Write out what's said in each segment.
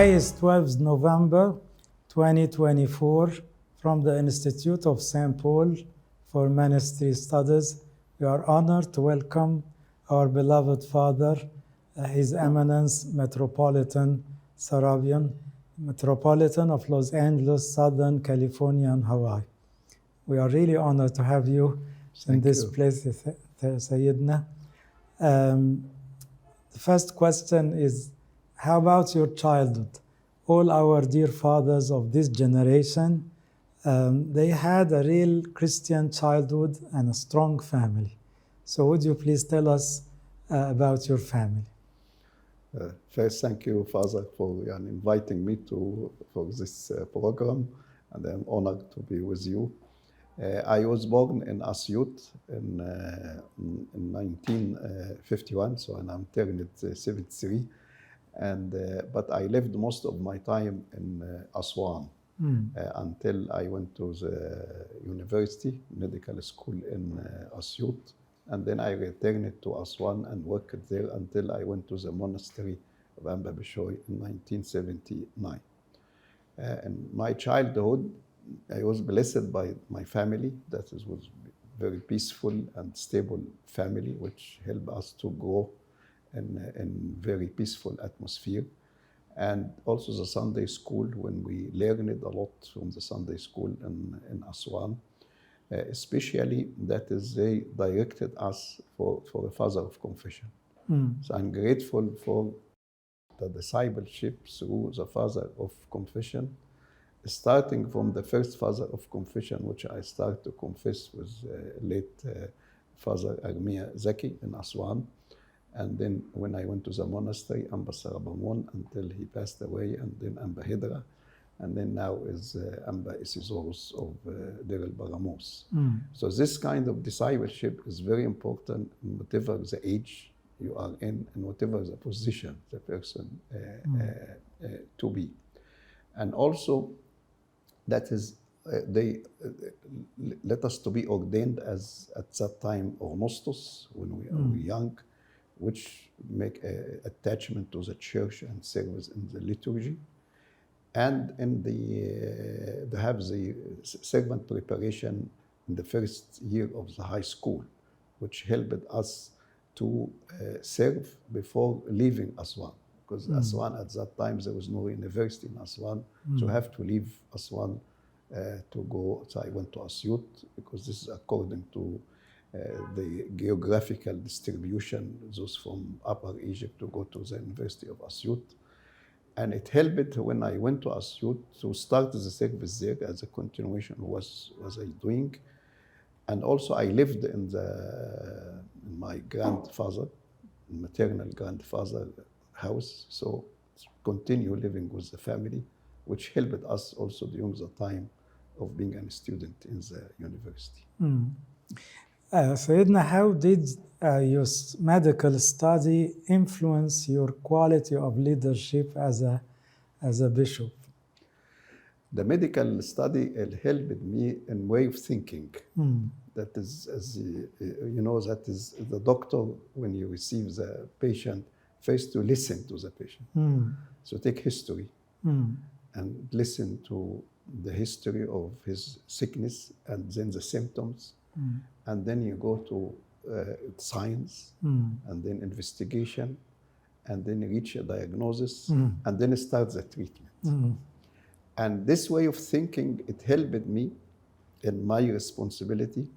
Today is 12th November 2024 from the Institute of St. Paul for Ministry Studies. We are honored to welcome our beloved Father, His Eminence Metropolitan Serapion, Metropolitan of Los Angeles, Southern California and Hawaii. We are really honored to have you in this place, Sayyidina. The first question is, how about your childhood? All our dear fathers of this generation, they had a real Christian childhood and a strong family. So would you please tell us about your family? First, thank you, Father, for inviting me for this program, and I'm honored to be with you. I was born in Asyut in 1951, so I'm turning 73. But I lived most of my time in Aswan until I went to the university, medical school in Asyut. And then I returned to Aswan and worked there until I went to the monastery of Amba Bishoy in 1979. In my childhood, I was blessed by my family. That was very peaceful and stable family, which helped us to grow in very peaceful atmosphere. And also the Sunday school, when we learned a lot from the Sunday school in Aswan, especially that is they directed us for a father of confession. So I'm grateful for the discipleship through the father of confession, starting from the first father of confession, which I started to confess with late Father Armia Zaki in Aswan. And then when I went to the monastery, Amba Sarabamun, until he passed away, and then Amba Hidra, and then now is Amba Isisorus of Deir el-Baramos. So this kind of discipleship is very important in whatever the age you are in and whatever the position the person to be. And also, that is, they let us to be ordained as at that time ornostos when we are young, which make attachment to the church and service in the liturgy, and in they have the servant preparation in the first year of the high school, which helped us to serve before leaving Aswan. Because Aswan at that time, there was no university in Aswan, so I have to leave Aswan to go. So I went to Asyut, because this is according to the geographical distribution, those from Upper Egypt to go to the University of Asyut. And it helped when I went to Asyut to start the service there as a continuation was I doing. And also I lived in my grandfather, maternal grandfather house, so continue living with the family, which helped us also during the time of being a student in the university. Sayyidina, how did your medical study influence your quality of leadership as a bishop? The medical study helped me in way of thinking. That is, as you know, that is the doctor, when you receive the patient, first to listen to the patient. So take history and listen to the history of his sickness and then the symptoms. And then you go to science and then investigation and then reach a diagnosis and then start the treatment. And this way of thinking, it helped me in my responsibility.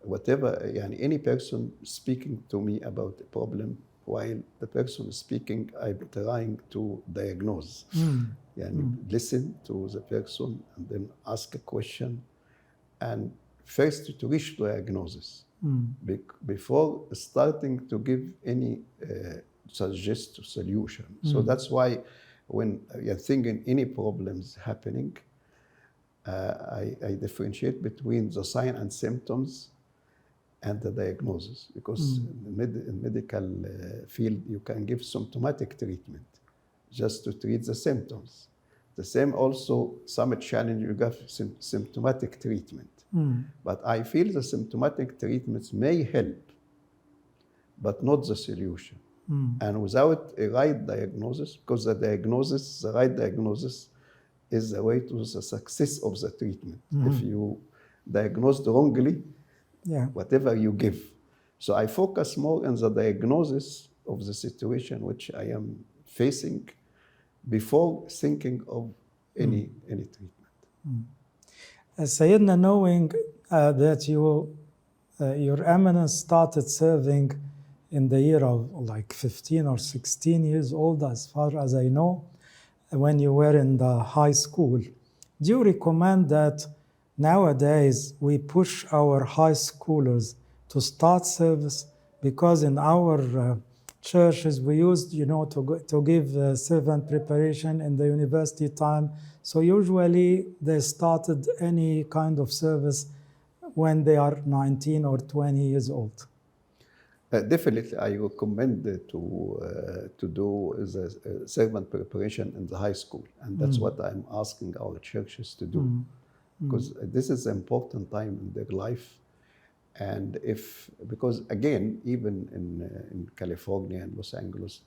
Whatever, any person speaking to me about a problem, while the person is speaking, I'm trying to diagnose. Listen to the person and then ask a question, and first to reach diagnosis before starting to give any suggest solution. So that's why when you're thinking any problems happening, I differentiate between the sign and symptoms and the diagnosis, because in medical field you can give symptomatic treatment just to treat the symptoms. The same also, some challenge you give symptomatic treatment. But I feel the symptomatic treatments may help, but not the solution. And without a right diagnosis, because the right diagnosis is the way to the success of the treatment. If you diagnosed wrongly, whatever you give. So I focus more on the diagnosis of the situation which I am facing before thinking of any treatment. Sayyidina, knowing that your Eminence started serving in the year of like 15 or 16 years old, as far as I know, when you were in the high school, do you recommend that nowadays we push our high schoolers to start service? Because in our churches we used, to give servant preparation in the university time. So usually they started any kind of service when they are 19 or 20 years old. Definitely, I recommend to do the servant preparation in the high school, and that's what I'm asking our churches to do, because this is an important time in their life. And because again, even in California and Los Angeles,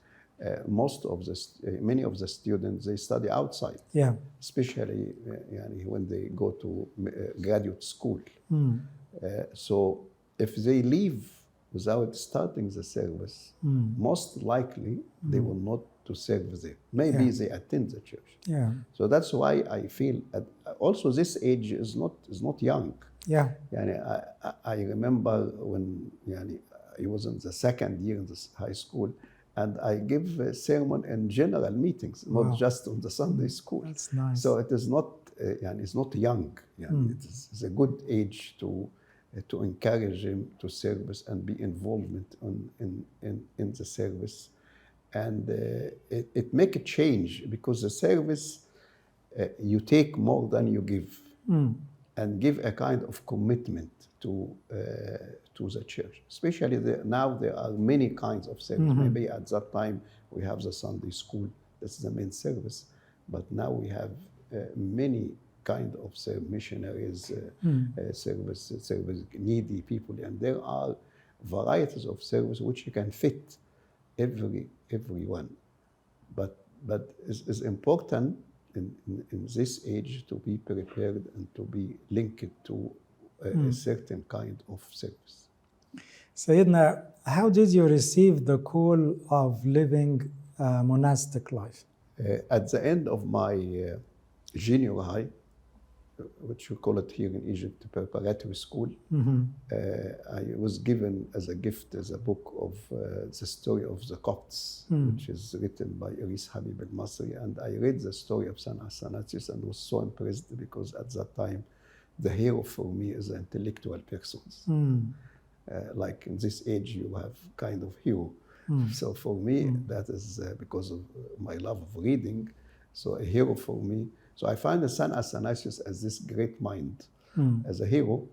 many of the students, they study outside, especially when they go to graduate school. So if they leave without starting the service, most likely they will not to serve there. Maybe they attend the church. So that's why I feel also this age is not young. I remember when I was in the second year in this high school, and I give a sermon in general meetings, not just on the Sunday school. That's nice. So it is not it's not young. It's a good age to encourage him to service and be involvement in the service. And it make a change, because the service, you take more than you give, and give a kind of commitment to the church. Especially now there are many kinds of service. Maybe at that time we have the Sunday school, that's the main service, but now we have many kind of missionaries, service needy people, and there are varieties of service which you can fit everyone. But it's important in this age to be prepared and to be linked to a certain kind of service. Sayyidina, how did you receive the call of living a monastic life? At the end of my junior high, which we call it here in Egypt, preparatory school, I was given as a gift as a book of the story of the Copts, which is written by Iris Habib al-Masri. And I read the story of St. Athanasius and was so impressed, because at that time, the hero for me is intellectual persons. Like in this age, you have kind of hero. So for me, that is because of my love of reading. So a hero for me. So I find St. Athanasius as this great mind, as a hero.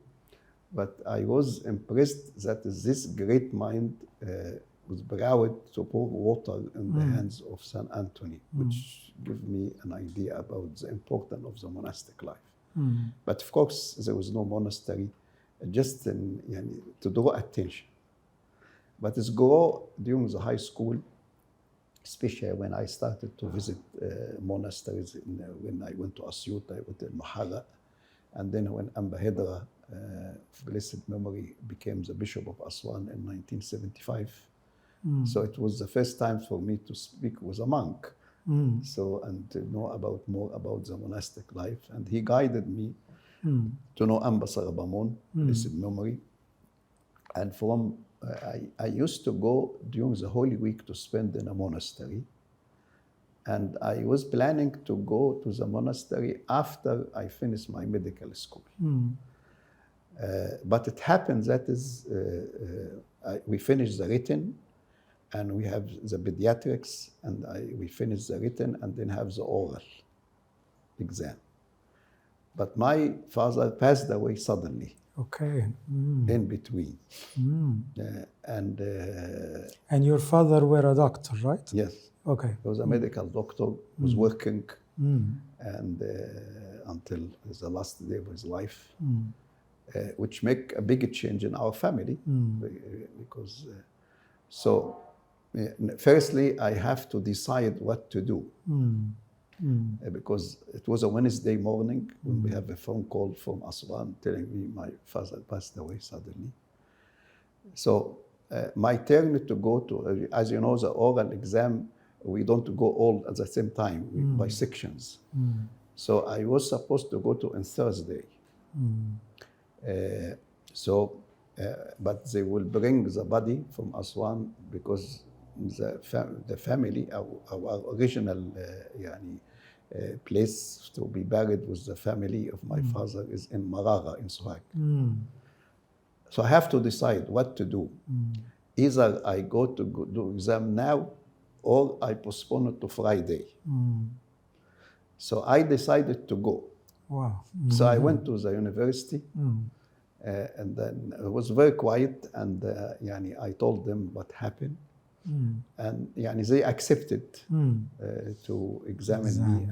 But I was impressed that this great mind was proud to pour water in the hands of St. Anthony, which gave me an idea about the importance of the monastic life. But of course, there was no monastery, just to draw attention. But it's grow during the high school, especially when I started to visit monasteries. When I went to Asyut, I went to Mahara, and then when Amba Hedra, of blessed memory, became the Bishop of Aswan in 1975. So it was the first time for me to speak with a monk. So, and to know more about the monastic life. And he guided me to know Amba Sarabamon, blessed memory. And from I used to go during the Holy Week to spend in a monastery. And I was planning to go to the monastery after I finished my medical school. But it happened that we finished the written, and we have the pediatrics, and we finish the written and then have the oral exam. But my father passed away suddenly. Okay. In between. And your father were a doctor, right? Yes. Okay. He was a medical doctor, was working, and until the last day of his life, which make a big change in our family, because Firstly, I have to decide what to do. Because it was a Wednesday morning when we have a phone call from Aswan telling me my father passed away suddenly. So my turn to go to, as you know, the oral exam, we don't go all at the same time, by sections. So I was supposed to go to on Thursday. But they will bring the body from Aswan because the family, our original place to be buried with the family of my father is in Marara in Sohag. So I have to decide what to do. Either I go to do exam now or I postpone it to Friday. So I decided to go. Wow. So I went to the university and then it was very quiet and I told them what happened. And they accepted to examine me,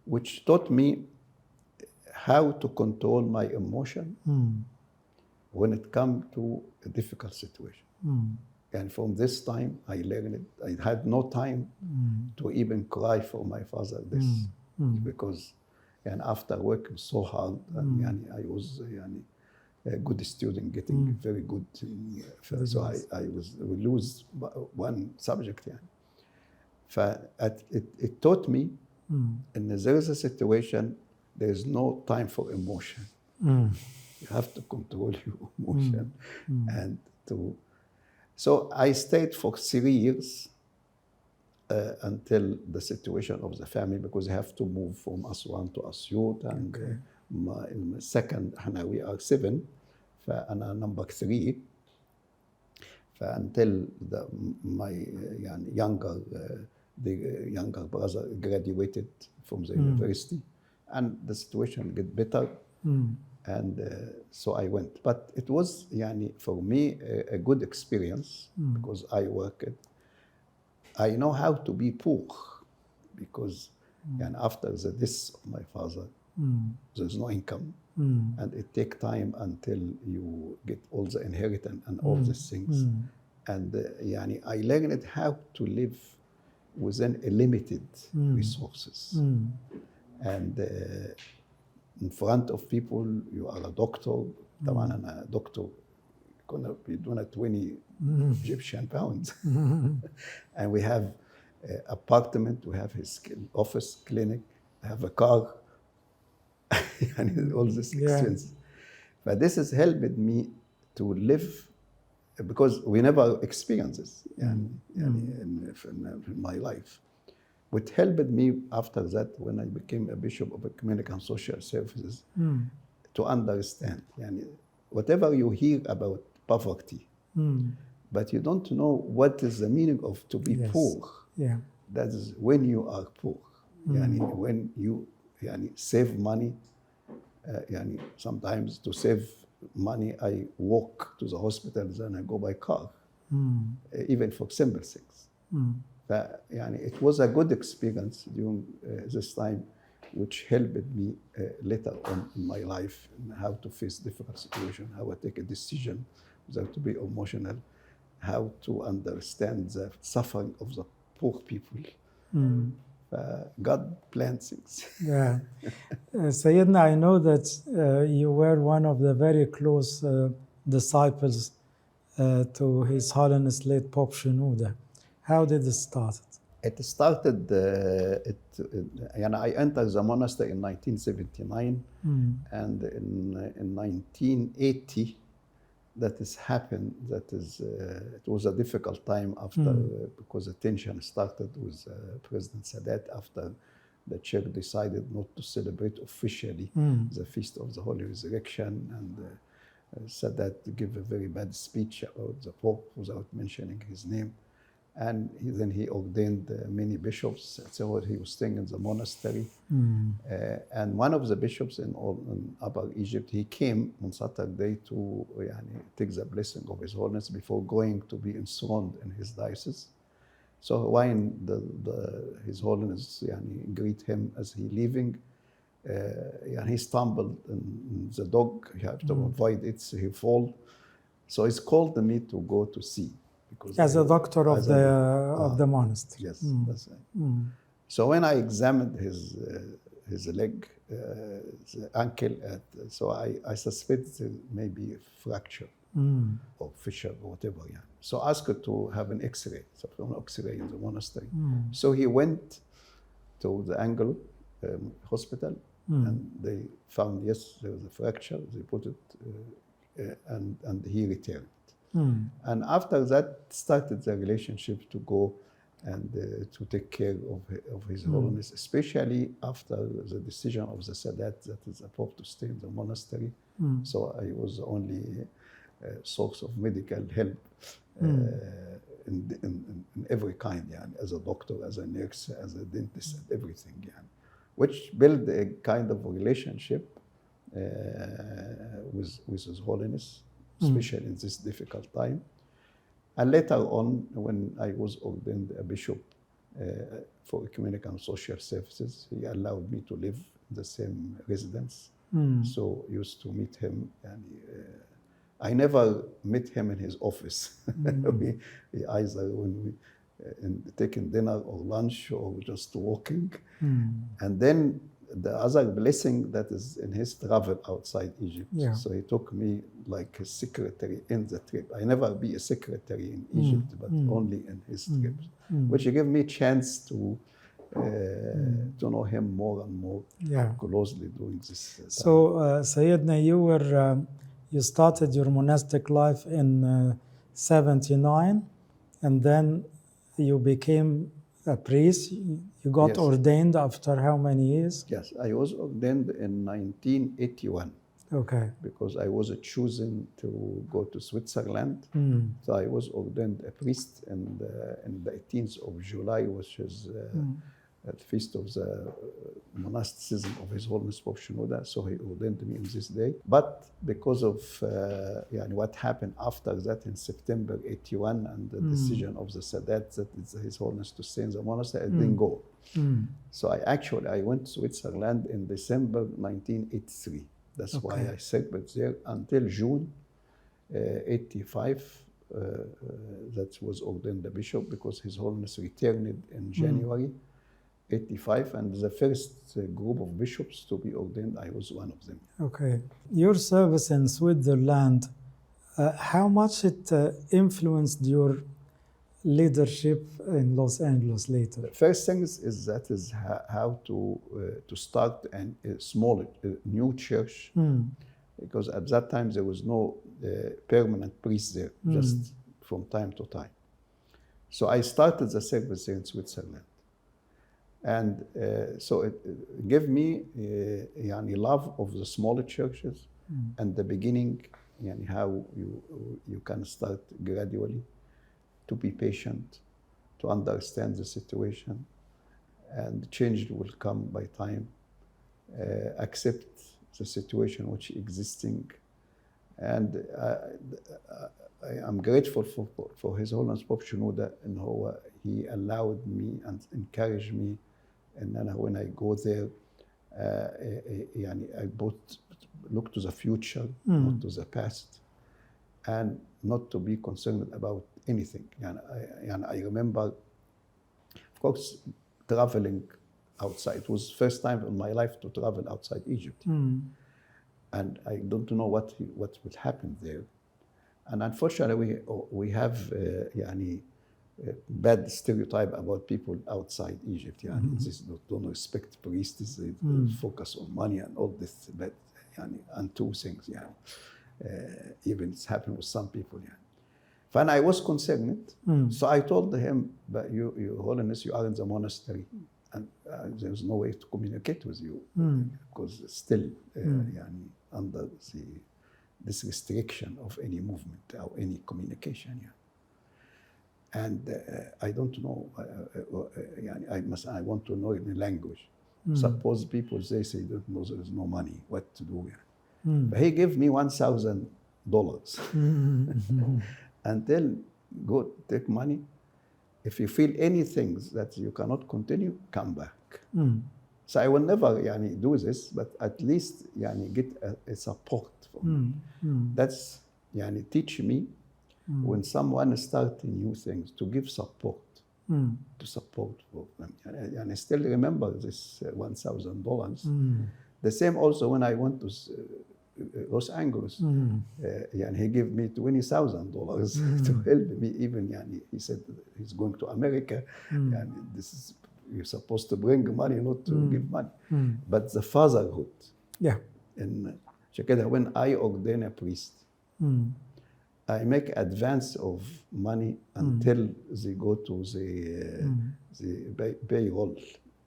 which taught me how to control my emotion when it comes to a difficult situation. And from this time, I learned it. I had no time to even cry for my father's death because after working so hard, I was a good student, getting very good. So I would lose one subject. It taught me, and there is a situation, there is no time for emotion. You have to control your emotion. So I stayed for 3 years until the situation of the family, because I have to move from Aswan to Asyut, and my second, we are 7, and I'm number 3. Until my younger brother graduated from the university, and the situation get better. And so I went. But it was, for me, a good experience because I worked. I know how to be poor because after the death of my father, there's no income. And it takes time until you get all the inheritance and all these things. And I learned how to live within a limited resources. And in front of people, you are a doctor. طبعا أنا doctor gonna be doing 20 Egyptian pounds. And we have apartment, we have his office, clinic, I have a car, and all this expense. But this has helped me to live, because we never experienced this in my life. What helped me after that, when I became a bishop of Ecumenical and Social Services, to understand, whatever you hear about poverty, but you don't know what is the meaning of to be poor. That is when you are poor. When you save money, sometimes to save money, I walk to the hospital, then I go by car, even for simple things. It was a good experience during this time, which helped me later on in my life, in how to face difficult situations, how to take a decision without to be emotional, how to understand the suffering of the poor people. God plans things. Sayyidina, I know that you were one of the very close disciples to His Holiness late Pope Shenouda. How did it start? It started, I entered the monastery in 1979, and in 1980, that has happened. That is, it was a difficult time after, because the tension started with President Sadat after the Church decided not to celebrate officially the Feast of the Holy Resurrection, and Sadat gave a very bad speech about the Pope without mentioning his name. And then he ordained many bishops. So he was staying in the monastery. And one of the bishops in Upper Egypt, he came on Saturday to take the blessing of His Holiness before going to be enthroned in his diocese. So when His Holiness greet him as he leaving, he stumbled, and the dog, he had to avoid it, so he fall. So he's called me to go to see, because as a doctor of the monastery. Yes, that's right. So when I examined his leg, his ankle, so I suspected maybe a fracture or fissure or whatever. Yeah. So asked to have an X-ray, so an X-ray in the monastery. So he went to the Anglo hospital, and they found, yes, there was a fracture. They put it, and he returned. And after that, started the relationship to go and to take care of His Holiness, especially after the decision of the Sadat, that is the Pope, to stay in the monastery. So I was the only source of medical help in every kind, yeah, as a doctor, as a nurse, as a dentist, and everything, yeah, which built a kind of relationship with His Holiness, especially in this difficult time. And later on, when I was ordained a bishop for Ecumenical and Social Services, he allowed me to live in the same residence. So used to meet him, and I never met him in his office. we either when we taking dinner or lunch or just walking. And then the other blessing that is in his travel outside Egypt. Yeah. So he took me like a secretary in the trip. I never be a secretary in Egypt, but only in his trips, which gave me chance to know him more and more closely during this time. So, Sayyidina, you started your monastic life in 79, and then you became a priest. You got ordained after how many years? Yes, I was ordained in 1981. Okay. Because I was chosen to go to Switzerland. So I was ordained a priest in the 18th of July, which is the feast of the monasticism of His Holiness Pope Shenouda. So he ordained me on this day. But because of what happened after that in September 81 and the decision of the Sadat that it's His Holiness to stay in the monastery, I didn't go. So I went to Switzerland in December 1983. That's why I served there until June 85. That was ordained the bishop, because His Holiness returned in January 85, and the first group of bishops to be ordained, I was one of them. Okay. Your service in Switzerland, how much it influenced your leadership in Los Angeles later? The first thing is how to start a small new church, because at that time there was no permanent priest there, just from time to time. So I started the service there in Switzerland. And so it gave me love of the smaller churches and the beginning, how you can start gradually, to be patient, to understand the situation, and change will come by time. Accept the situation which is existing, and I am grateful for His Holiness Pope Shenouda, and how he allowed me and encouraged me. And then when I go there, I both look to the future, not to the past, and not to be concerned about anything. And I remember, of course, traveling outside. It was the first time in my life to travel outside Egypt. And I don't know what will happen there. And unfortunately, we have bad stereotype about people outside Egypt. They don't respect priests, they focus on money and all this bad, and two things. Even it's happened with some people. When I was concerned, so I told him, but Your Holiness, you are in the monastery, and there's no way to communicate with you, because still under this restriction of any movement or any communication. And I don't know, I want to know the language. Suppose people, they say, don't know, there is no money, what to do. But he gave me $1,000 and then go take money. If you feel anything that you cannot continue, come back. So I will never do this, but at least get a support from me. That's teach me when someone starting new things, to give support, to support for them. And I still remember this $1,000. The same also when I went to Los Angeles, and he gave me $20,000 to help me. Even he said he's going to America, and this is, you're supposed to bring money, not to give money. But the fatherhood. Yeah. And كده when I ordain a priest, I make advance of money until they go to the payroll,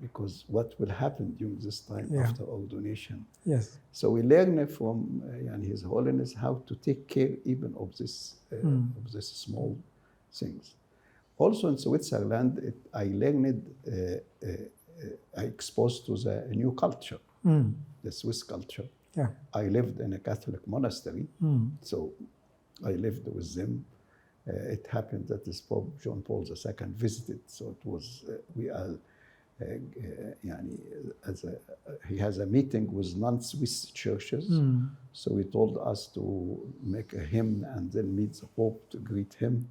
because what will happen during this time after ordination. Yes. So we learn from His Holiness how to take care even of this small things. Also in Switzerland, I learned, I exposed to the new culture, the Swiss culture. Yeah. I lived in a Catholic monastery, so I lived with them. It happened that this Pope John Paul II visited, so it was, we are, he has a meeting with non-Swiss churches, so he told us to make a hymn and then meet the Pope to greet him.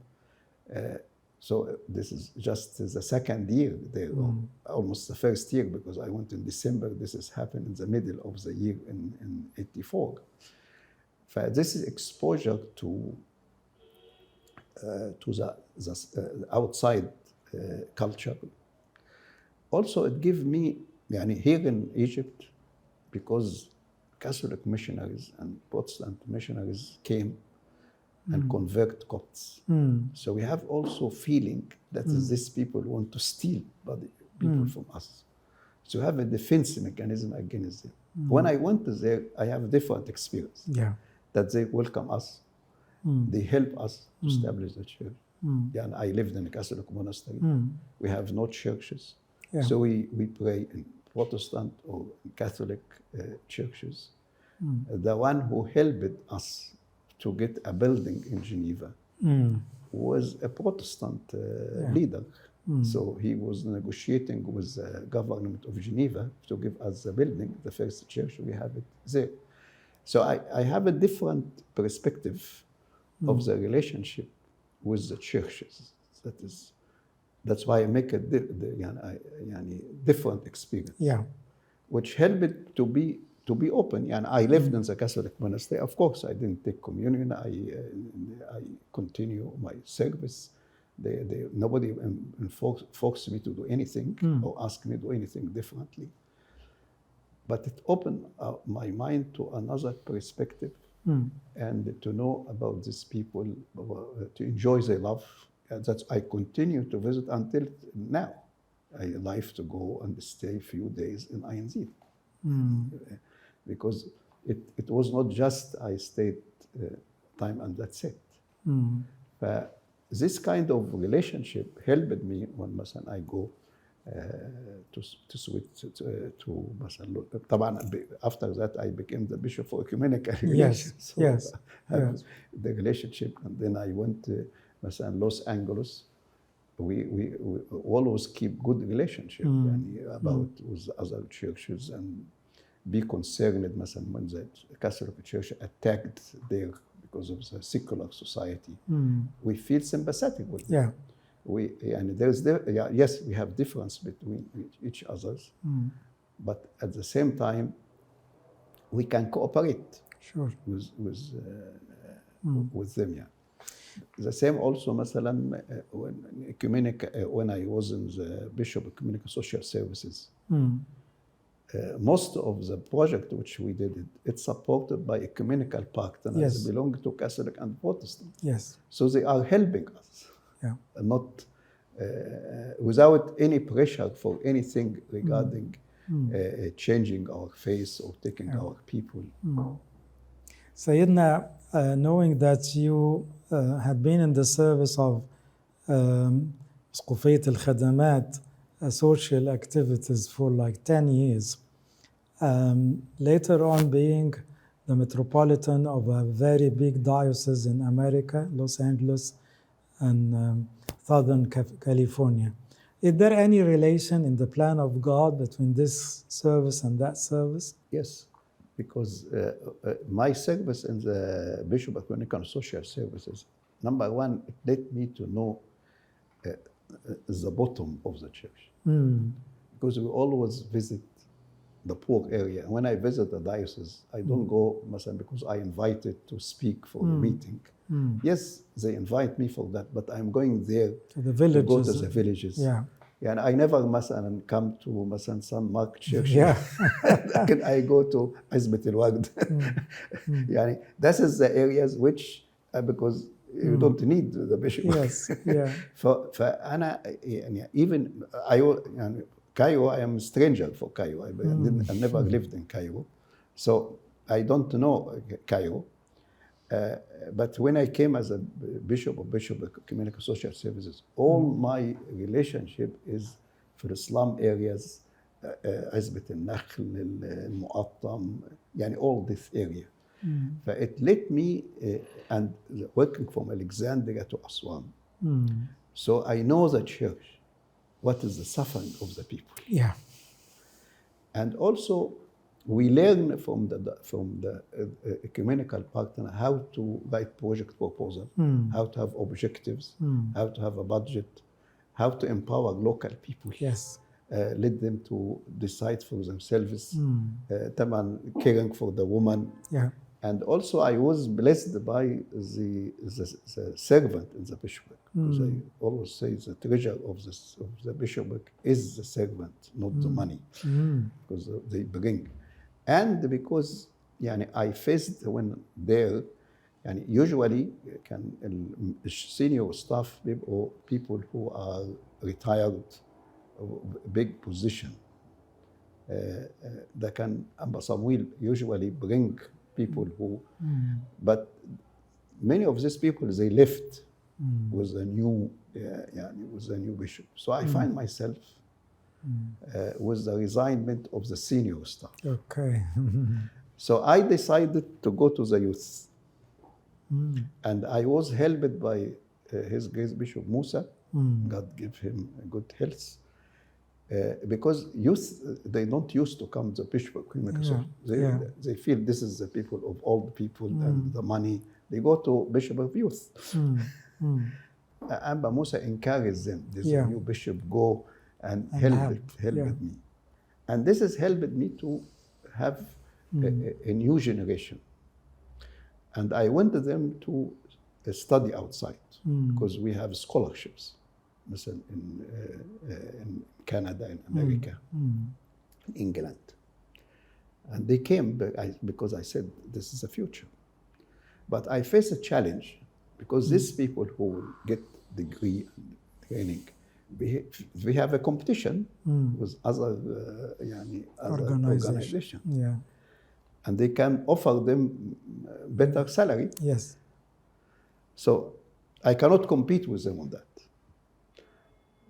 So this is just the second year there, almost the first year, because I went in December. This has happened in the middle of the year in 84. This is exposure to the outside culture. Also, it gave me, here in Egypt, because Catholic missionaries and Protestant missionaries came and convert Copts. So we have also feeling that these people want to steal people from us. So we have a defense mechanism against them. When I went there, I have a different experience. Yeah. That they welcome us, they help us to establish the church. And I lived in a Catholic monastery. We have no churches. Yeah. So we pray in Protestant or Catholic churches. The one who helped us to get a building in Geneva was a Protestant leader. So he was negotiating with the government of Geneva to give us the building, the first church. We have it there. So I have a different perspective of the relationship with the churches. That's why I make a different experience. Yeah. Which helped to be open. And I lived in the Catholic monastery. Of course, I didn't take communion. I continue my service. Nobody forced me to do anything or asked me to do anything differently. But it opened my mind to another perspective and to know about these people, to enjoy their love. And that I continue to visit until now. I like to go and stay a few days in INZ. Because it was not just I stayed time and that's it. But this kind of relationship helped me when I go to switch to طبعا after that I became the bishop for ecumenical relations. Yes. The relationship, and then I went to Los Angeles. We always keep good relationship about with other churches and be concerned when the Catholic Church attacked there because of the secular society. We feel sympathetic with them. Yes, we have difference between each others, but at the same time, we can cooperate with them. Yeah. The same also, مثلا, when I was in the Bishop Ecumenical Social Services, most of the project which we did, it's supported by ecumenical partners belonging to Catholic and Protestant. Yes. So they are helping us, not without any pressure for anything regarding changing our faith or taking our people. Sayyidina, knowing that you had been in the service of اسقفية الخدمات, social activities for like 10 years. Later on being the Metropolitan of a very big diocese in America, Los Angeles and Southern California. Is there any relation in the plan of God between this service and that service? Yes, because my service in the Bishop Ecumenical Social Services, number one, it led me to know the bottom of the church. Because we always visit the poor area. And when I visit the diocese, I don't go because I invited to speak for a meeting. Yes, they invite me for that, but I'm going there to the villages. To go to the villages. Yeah. And I never come to some market church. Yeah. I go to Azbet al-Waqd. This is the areas which, because you don't need the bishop. Yes, yeah. فأنا even Cairo, I am a stranger for Cairo. I never lived in Cairo, so I don't know Cairo. But when I came as a bishop of Ecumenical Social Services, all my relationship is for the slum areas, Azbet al-Nakhl, al-Mu'attam, all this area. It led me, and working from Alexandria to Aswan. So I know the church, what is the suffering of the people. Yeah. And also, we learn from the ecumenical partner how to write project proposal, how to have objectives, how to have a budget, how to empower local people. Yes. Lead them to decide for themselves, caring for the woman. Yeah. And also I was blessed by the servant in the bishopric. Because I always say the treasure of the bishopric is the servant, not the money, because they bring. And because I faced when there, usually senior staff or people who are retired, big position, they can, will usually bring people who, but many of these people, they left with a new, with a new bishop. So I find myself with the resignment of the senior staff. Okay. So I decided to go to the youth. And I was helped by His Grace Bishop Musa. God give him a good health. Because youth, they don't used to come to the bishop. They feel this is the people of old people and the money. They go to bishop of youth. Amba Musa encouraged them. This new bishop go and help me. And this has helped me to have a new generation. And I went to them to study outside because we have scholarships. In Canada, in America, in England. And they came because I said, this is the future. But I face a challenge because these people who will get degree and training, we have a competition with other organizations. Yeah. And they can offer them better salary. Yes. So I cannot compete with them on that.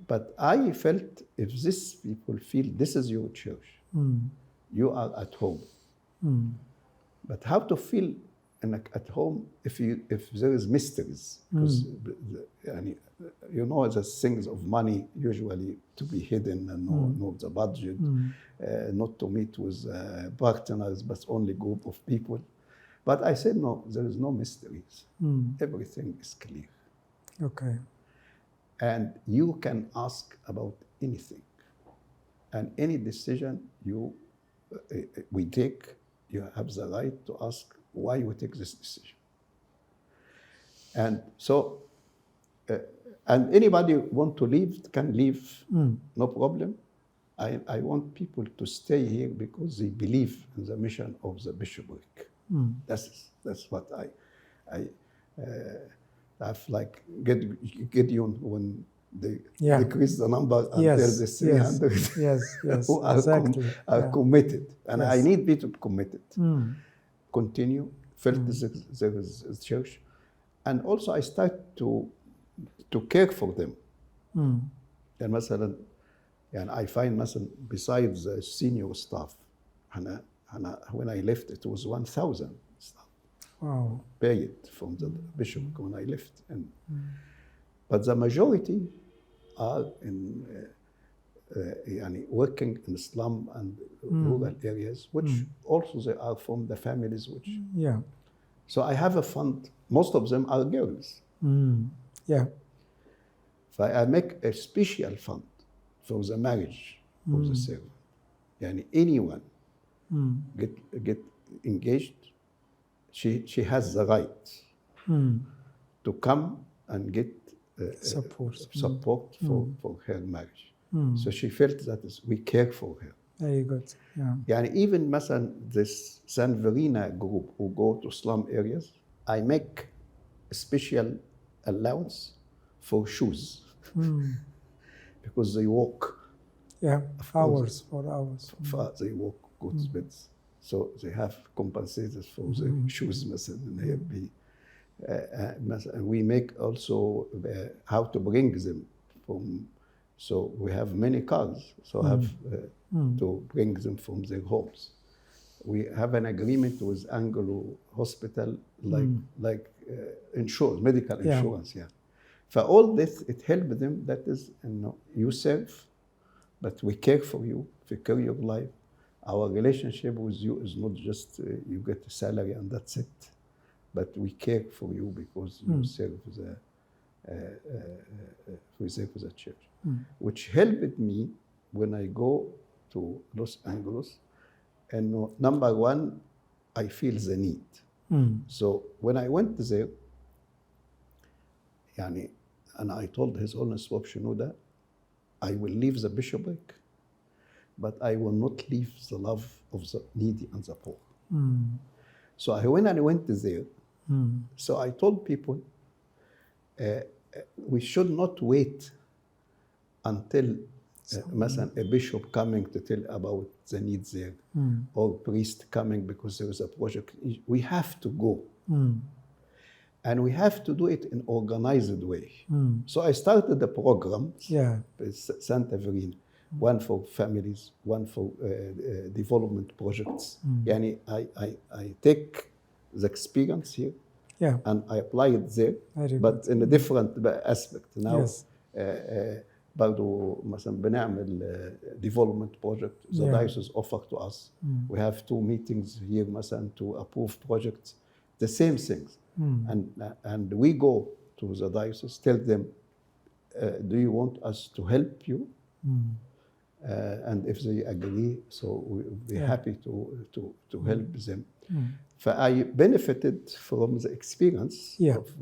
But I felt if these people feel this is your church, you are at home. But how to feel at home if there is mysteries? Because the things of money usually to be hidden and know the budget, not to meet with partners, but only group of people. But I said, no, there is no mysteries. Everything is clear. Okay. And you can ask about anything. And any decision we take, you have the right to ask why you take this decision. And so, and anybody want to leave can leave, no problem. I want people to stay here because they believe in the mission of the bishopric. That's what I've like Gideon when they decrease the number until the 300 who are committed. And I need people committed. Continue, felt there is a church. And also I start to care for them. And I find besides the senior staff, when I left, it was 1,000 staff. Wow. Paid from the bishop when I left. But the majority are in working in slum and rural areas, which also they are from the families which. Yeah. So I have a fund. Most of them are girls. Yeah. I make a special fund for the marriage of the servant. Yani anyone get engaged, she has the right to come and get support for her marriage. So she felt that we care for her. Very good. Yeah. Yani even مثلا this San Verena group who go to slum areas, I make a special allowance for shoes because they walk. Yeah, hours. They walk, go to bed. So they have compensated for the shoes مثلا إن هي and we make also how to bring them from. So we have many cars, so have to bring them from their homes. We have an agreement with Anglo Hospital, like insurance, medical insurance. Yeah. For all this, it helped them. That is, you serve, but we care for you, we care your life. Our relationship with you is not just you get a salary and that's it, but we care for you because you serve the church, which helped me when I go to Los Angeles. And number one, I feel the need. So when I went there, and I told His Holiness Pope Shenouda, I will leave the bishopric, but I will not leave the love of the needy and the poor. So when I went there, so I told people, we should not wait until a bishop coming to tell about the needs there, or priest coming because there is a project. We have to go. And we have to do it in an organized way. So I started the program, Santa Verena, one for families, one for development projects. I take the experience here and I apply it there, but in a different aspect. Now, برضو مثلا بنعمل development project. The diocese offer to us. We have 2 meetings here مثلا to approve projects, the same things. And we go to the diocese, tell them, do you want us to help you? And if they agree, so we'll be happy to help them. I benefited from the experience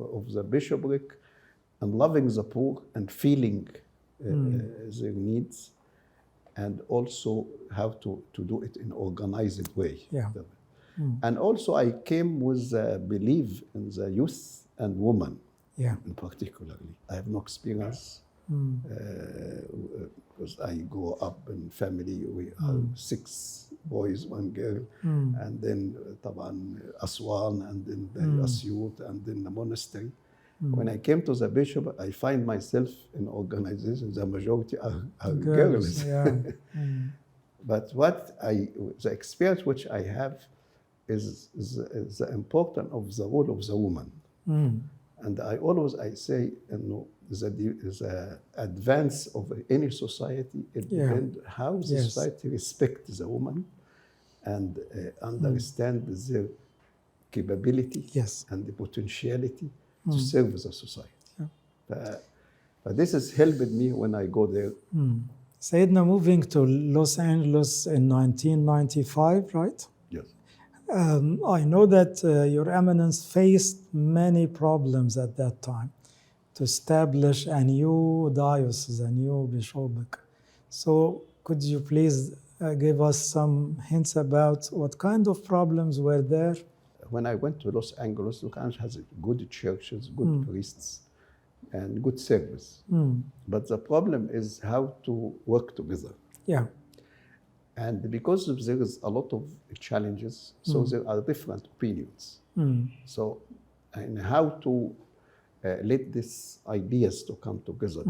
of the bishopric and loving the poor and feeling their needs, and also how to do it in an organized way. And also I came with a belief in the youth and women in particularly. I have no experience because I grew up in family. We are 6 boys, 1 girl, and then طبعا Aswan, and then the Asyut, and then the monastery. When I came to the bishop, I find myself in organizations, the majority are girls. But the experience which I have is the importance of the role of the woman. And I say, the advance of any society, it depends how the society respects the woman and understand their capability and the potentiality to serve the society. But this has helped me when I go there. Sayyidina, moving to Los Angeles in 1995, right? Yes. I know that Your Eminence faced many problems at that time to establish a new diocese, a new bishopric. So could you please give us some hints about what kind of problems were there? When I went to Los Angeles, Los Angeles has good churches, good priests, and good service. But the problem is how to work together. And because there is a lot of challenges, so there are different opinions. So, and how to let these ideas to come together.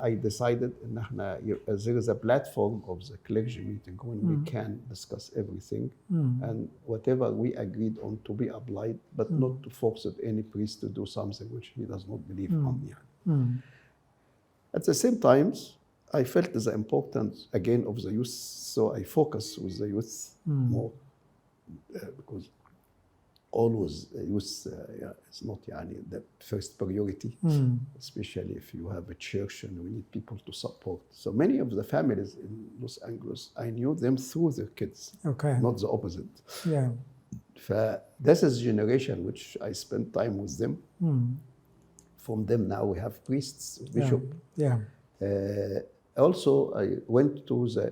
I decided there is a platform of the clergy meeting when we can discuss everything and whatever we agreed on to be applied, but not to force any priest to do something which he does not believe on. At the same time, I felt the importance again of the youth, so I focused with the youth more because always use it's not the first priority, especially if you have a church and we need people to support. So many of the families in Los Angeles, I knew them through their kids, not the opposite. Yeah. This is generation which I spent time with them. From them now we have priests, bishop. Yeah. Also, I went to the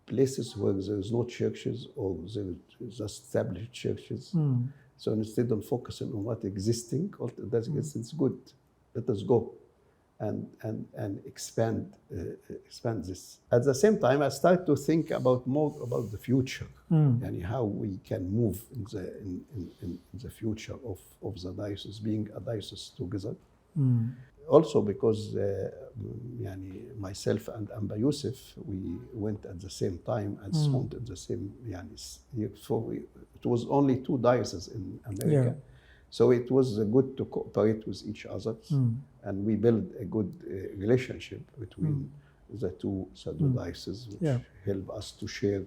places where there's no churches or there's established churches. So instead of focusing on what existing, all that it's good. Let us go and expand this. At the same time, I start to think more about the future and how we can move in the future of the diocese, being a diocese together. Also because myself and Amba Yusuf, we went at the same time and spawned at the same year. So it was only 2 dioceses in America. So it was good to cooperate with each other. And we built a good relationship between the 2 dioceses, which help us to share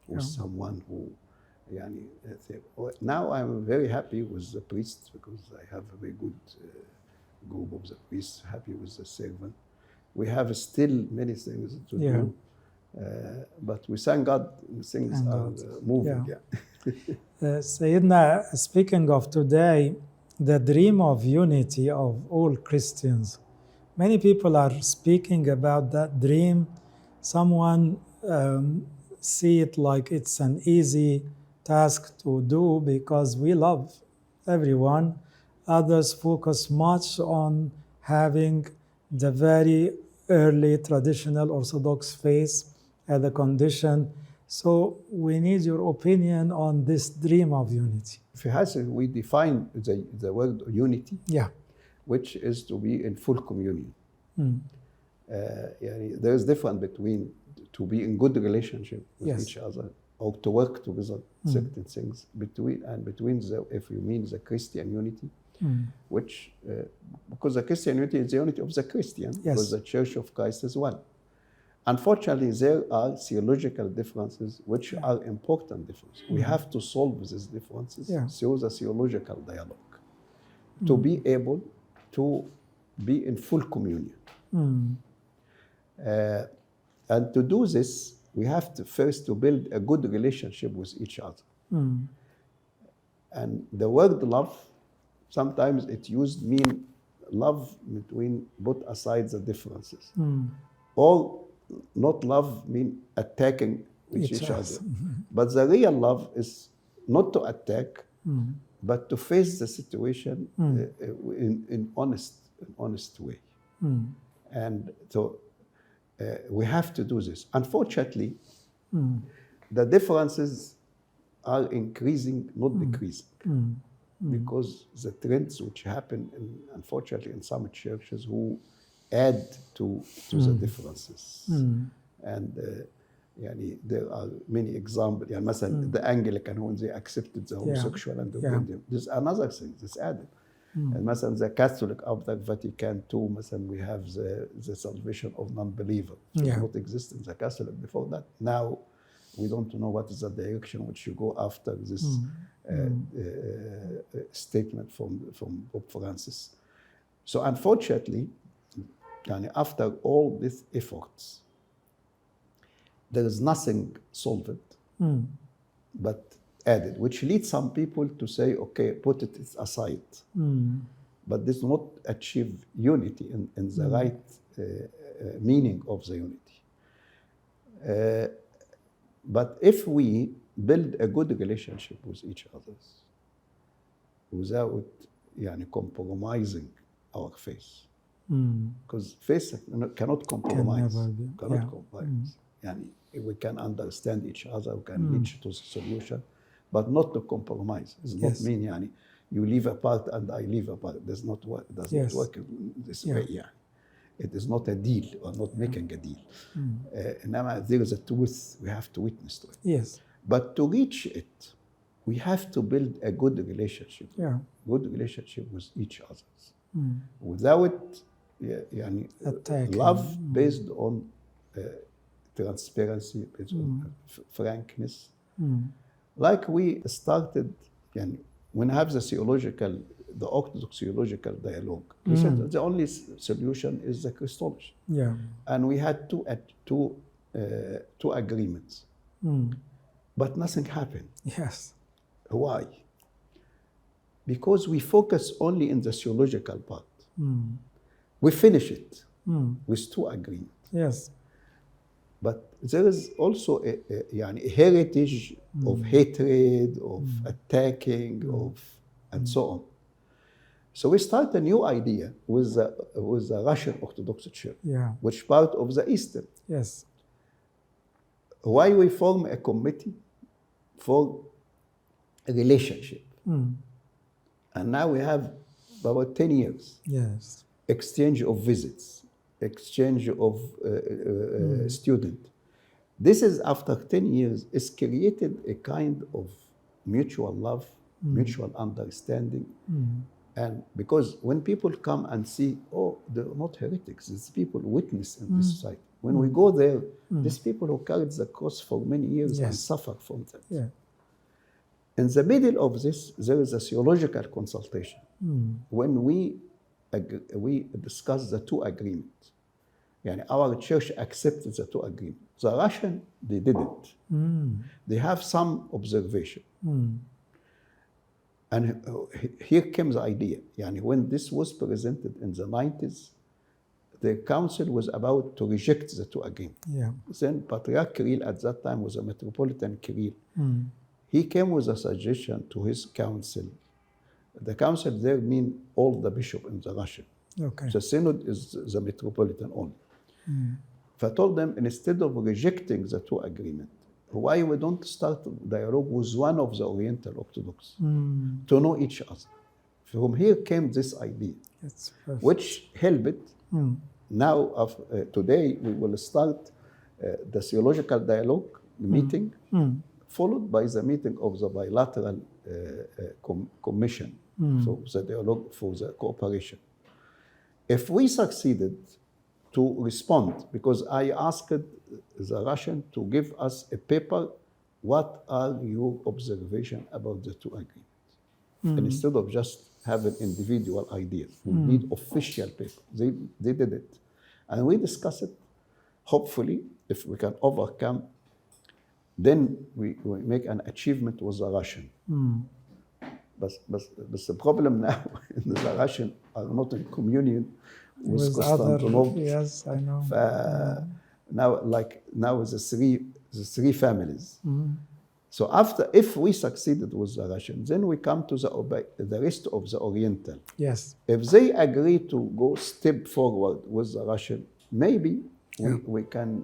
with someone who, now I'm very happy with the priests because I have a very good group of the priests, happy with the servant. We have still many things to do, but we thank God, things are moving. Sayyidina, speaking of today, the dream of unity of all Christians, many people are speaking about that dream. Someone see it like it's an easy task to do because we love everyone. Others focus much on having the very early traditional Orthodox faith as a condition. So we need your opinion on this dream of unity. We define the word unity, which is to be in full communion. There is difference between to be in good relationship with each other or to work together certain things between if you mean the Christian unity. Which, because the Christian unity is the unity of the Christian, because the Church of Christ is one. Unfortunately, there are theological differences which are important differences. We have to solve these differences through the theological dialogue to be able to be in full communion. And to do this, we have to first to build a good relationship with each other. And the word love, sometimes it mean love between both aside the differences. Or not love mean attacking each other. But the real love is not to attack, but to face the situation in honest way. And so we have to do this. Unfortunately, the differences are increasing, not decreasing. Because the trends which happen, unfortunately, in some churches who add to the differences. And there are many examples. The Anglican, when they accepted the homosexual and there's another thing that's added. And the Catholic after Vatican II, we have the salvation of non-believer. It did not exist in the Catholic before that. Now, we don't know what is the direction which you go after this statement from Pope Francis. So unfortunately, after all these efforts, there is nothing solved, but added, which leads some people to say, okay, put it aside. But this not achieve unity in the right meaning of the unity. But if we build a good relationship with each other without compromising our faith, because faith cannot compromise. Cannot compromise. We can understand each other, we can reach to a solution, but not to compromise. It does not mean you live apart and I live apart. It does not work. It does not work this way. It is not a deal or not making a deal. There is a truth we have to witness to it. But to reach it, we have to build a good relationship. Good relationship with each other. Without love based on transparency, based on frankness. Like we started when I have the Orthodox theological dialogue, we said the only solution is the Christology. Yeah. And we had two agreements. But nothing happened. Yes. Why? Because we focus only in the theological part. We finish it with two agreements. Yes. But there is also a heritage of hatred, of attacking, and so on. So we start a new idea with the Russian Orthodox Church, which part of the Eastern. Yes. Why we form a committee for a relationship. And now we have about 10 years. Yes. Exchange of visits, exchange of student. This is after 10 years, it's created a kind of mutual love, mutual understanding. And because when people come and see, oh, they're not heretics, these people witness in this society. When we go there, these people who carried the cross for many years and suffer from that. Yeah. In the middle of this, there is a theological consultation. When we discuss the two agreements, our church accepted the two agreements. The Russian, they didn't. They have some observation. And here comes the idea. When this was presented in the 90s, the council was about to reject the two agreements. Yeah. Then Patriarch Kirill at that time was a Metropolitan Kirill. He came with a suggestion to his council. The council there means all the bishops in the Russian. Okay. The Synod is the Metropolitan only. I told them, instead of rejecting the two agreements, why we don't start dialogue with one of the Oriental Orthodox to know each other? From here came this idea, which helped. Now, today, we will start the theological dialogue meeting, followed by the meeting of the bilateral commission for the dialogue, for the cooperation. If we succeeded to respond, because I asked the Russian to give us a paper, what are your observations about the two agreements? And instead of just having individual ideas, we need official paper. They did it. And we discussed it. Hopefully, if we can overcome, then we make an achievement with the Russian. But the problem now, the Russian are not in communion with Constantinople. Yes, I know. Now the three families. So if we succeeded with the Russian, then we come to the rest of the Oriental. Yes. If they agree to go step forward with the Russian, maybe we can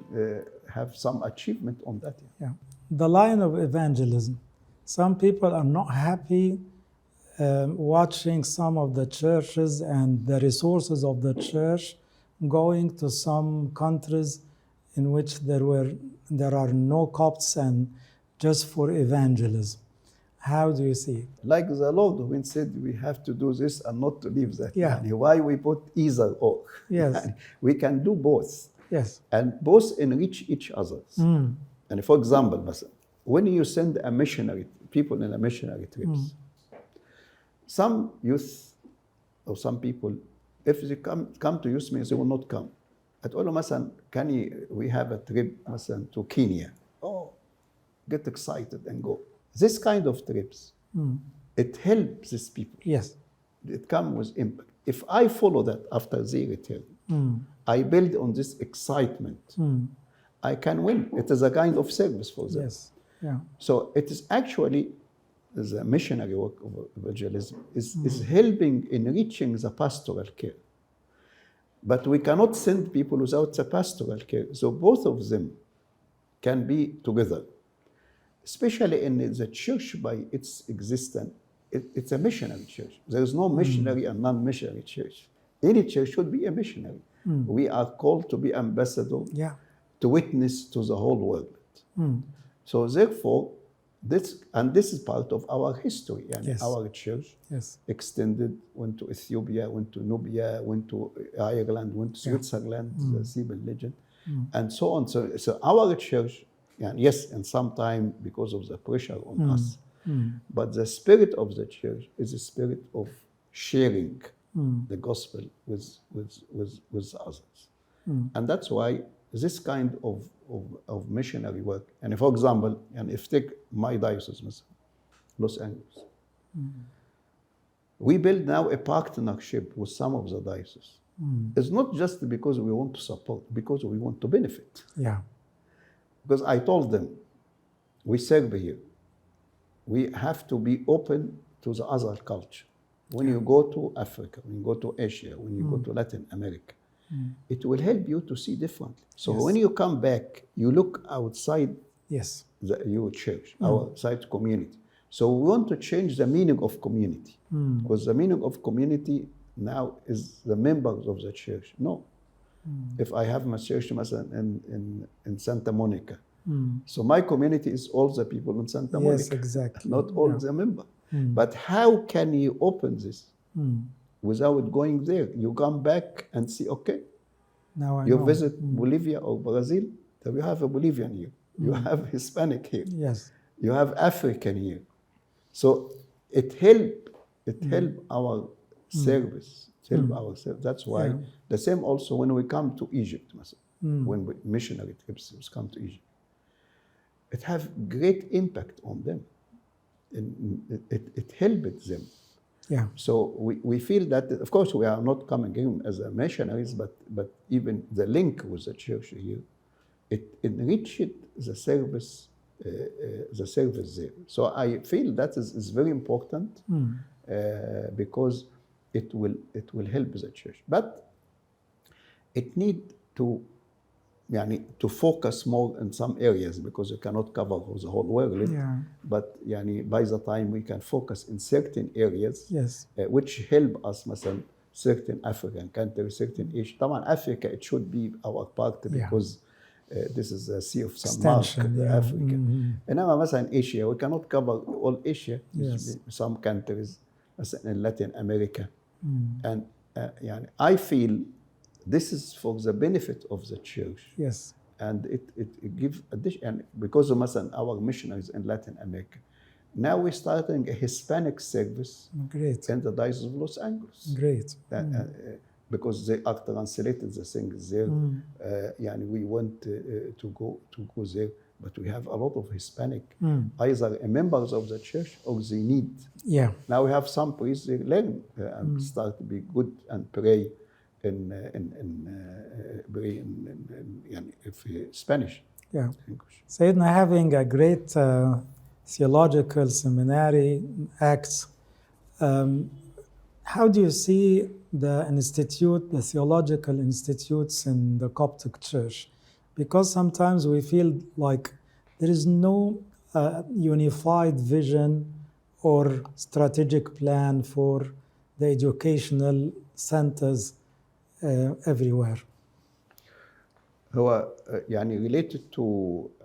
have some achievement on that. Yeah. The line of evangelism. Some people are not happy watching some of the churches and the resources of the church going to some countries in which there are no Copts and just for evangelism. How do you see it? Like the Lord when said we have to do this and not to leave that. Yeah. Why we put either or? Yes. We can do both. Yes. And both enrich each other. And for example, when you send a missionary, people in a missionary trips, some youth or some people, if they come to youth meetings, they will not come. At all, we have a trip to Kenya. Oh, get excited and go. This kind of trips, it helps these people. Yes. It comes with impact. If I follow that after they return, I build on this excitement, I can win. It is a kind of service for them. Yes. Yeah. So it is actually the missionary work of evangelism is helping enriching the pastoral care. But we cannot send people without the pastoral care. So both of them can be together. Especially in the church by its existence, it's a missionary church. There is no missionary and non-missionary church. Any church should be a missionary. We are called to be ambassadors, to witness to the whole world. So therefore, this is part of our history. And our church extended, went to Ethiopia, went to Nubia, went to Ireland, went to Switzerland, the Siebel legend, and so on. So our church, and yes, and sometime because of the pressure on us, But the spirit of the church is a spirit of sharing the gospel with others. And that's why this kind of missionary work, and for example, and if take my diocese, Los Angeles, we build now a partnership with some of the dioceses. It's not just because we want to support, because we want to benefit. Yeah. Because I told them, we serve here. We have to be open to the other culture. When you go to Africa, when you go to Asia, when you go to Latin America, it will help you to see differently. So when you come back, you look outside your church, outside community. So we want to change the meaning of community, because the meaning of community now is the members of the church. No. If I have my church in Santa Monica, so my community is all the people in Santa Monica. Yes, exactly. Not all the members. But how can you open this without going there? You come back and see, okay, now I you know. visit Bolivia or Brazil, so you have a Bolivian here. You have Hispanic here. Yes. You have African here. So it help our service. That's why the same also when we come to Egypt, when missionary trips come to Egypt, it have great impact on them. And it helped them. Yeah. So we feel that, of course, we are not coming in as a missionaries, but even the link with the church here, it enriched the service there. So I feel that is very important because it will help the church. But it need to focus more in some areas, because you cannot cover the whole world. Yeah. But by the time we can focus in certain areas, which help us, مثلا, certain African countries, certain Asia. طبعا Africa, it should be our part, because this is a sea of some mark, Africa. And now, مثلا, Asia, we cannot cover all Asia. Some countries, مثلا, in Latin America. And I feel this is for the benefit of the church. Yes. And it gives addition. And because of our missionaries in Latin America, now we're starting a Hispanic service in the Diocese of Los Angeles. Great. Because they are translated the things there. We want to go there, but we have a lot of Hispanic, either members of the church or they need. Yeah. Now we have some priests, they learn and start to be good and pray in Spanish. Yeah. Sayyidina, having a great theological seminary, Acts, how do you see the theological institutes in the Coptic Church? Because sometimes we feel like there is no unified vision or strategic plan for the educational centers everywhere. هو related to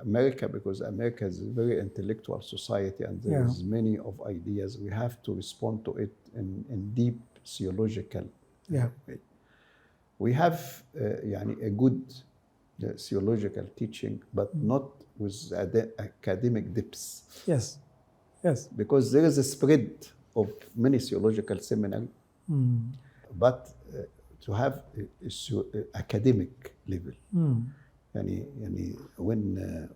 America, because America is a very intellectual society and there is many of ideas. We have to respond to it in deep theological way. We have a good theological teaching, but not with academic depths. Yes, yes. Because there is a spread of many theological seminary, but to have academic level. When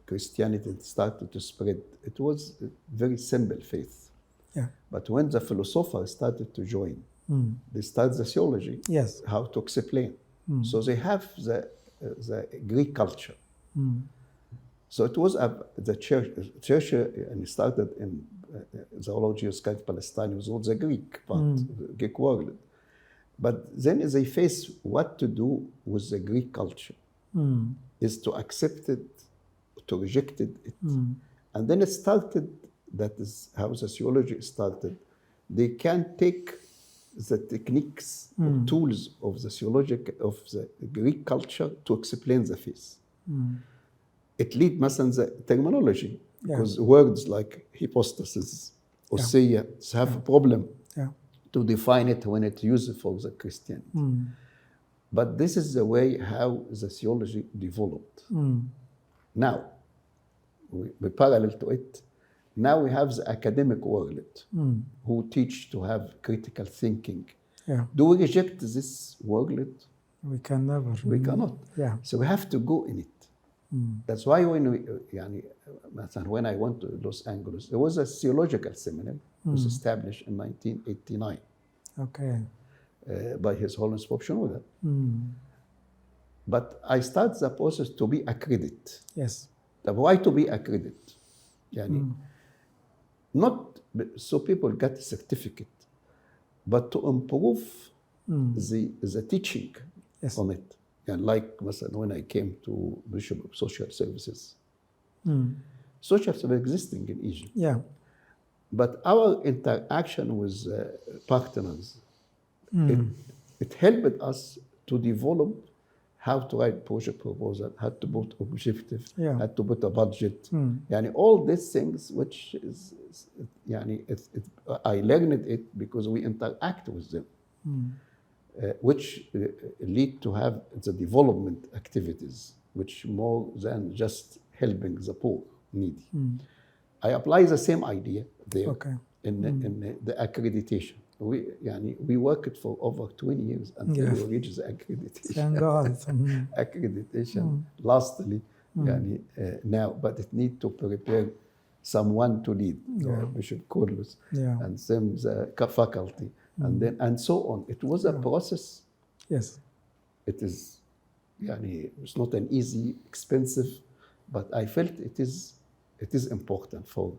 Christianity started to spread, it was a very simple faith. Yeah. But when the philosophers started to join, they started the theology, how to explain. So they have the Greek culture. So it was the church and started in the theology of Palestine was all the Greek part, the Greek world. But then they face what to do with the Greek culture, is to accept it, to reject it. And then it started, that is how the theology started. They can take the techniques, tools of the of the Greek culture to explain the faith. It leads مثلا the terminology, because words like hypostasis, ousia, have a problem to define it when it's used for the Christianity. But this is the way how the theology developed. Now, we parallel to it, Now we have the academic world who teach to have critical thinking. Yeah. Do we reject this world? We can never. We cannot. Yeah. So we have to go in it. That's why when I went to Los Angeles, there was a theological seminary was established in 1989 Okay. by His Holiness Pope Shenouda. But I started the process to be accredited. Yes. Why to be accredited? Not so people get a certificate, but to improve the teaching on it. And like when I came to Bishop of Social Services, social service existing in Egypt. Yeah. But our interaction with partners, it helped us to develop how to write project proposal, how to put objective, how to put a budget. All these things, which is, I learned it because we interact with them. Which lead to have the development activities, which more than just helping the poor, needy. I apply the same idea there in the accreditation. We worked for over 20 years until we reached the accreditation. Thank God. Accreditation, lastly, now, but it need to prepare someone to lead, Bishop Carlos, and some the faculty. And so on. It was a process. Yes. It is, it's not an easy, expensive, but I felt it is important for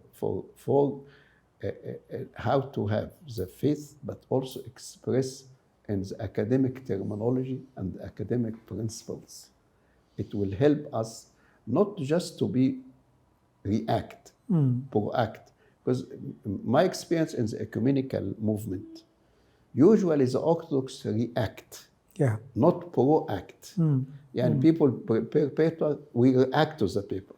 how to have the faith, but also express in the academic terminology and the academic principles. It will help us not just to be proact, because my experience in the ecumenical movement, usually the Orthodox react, not proact. People prepare paper, we react to the paper.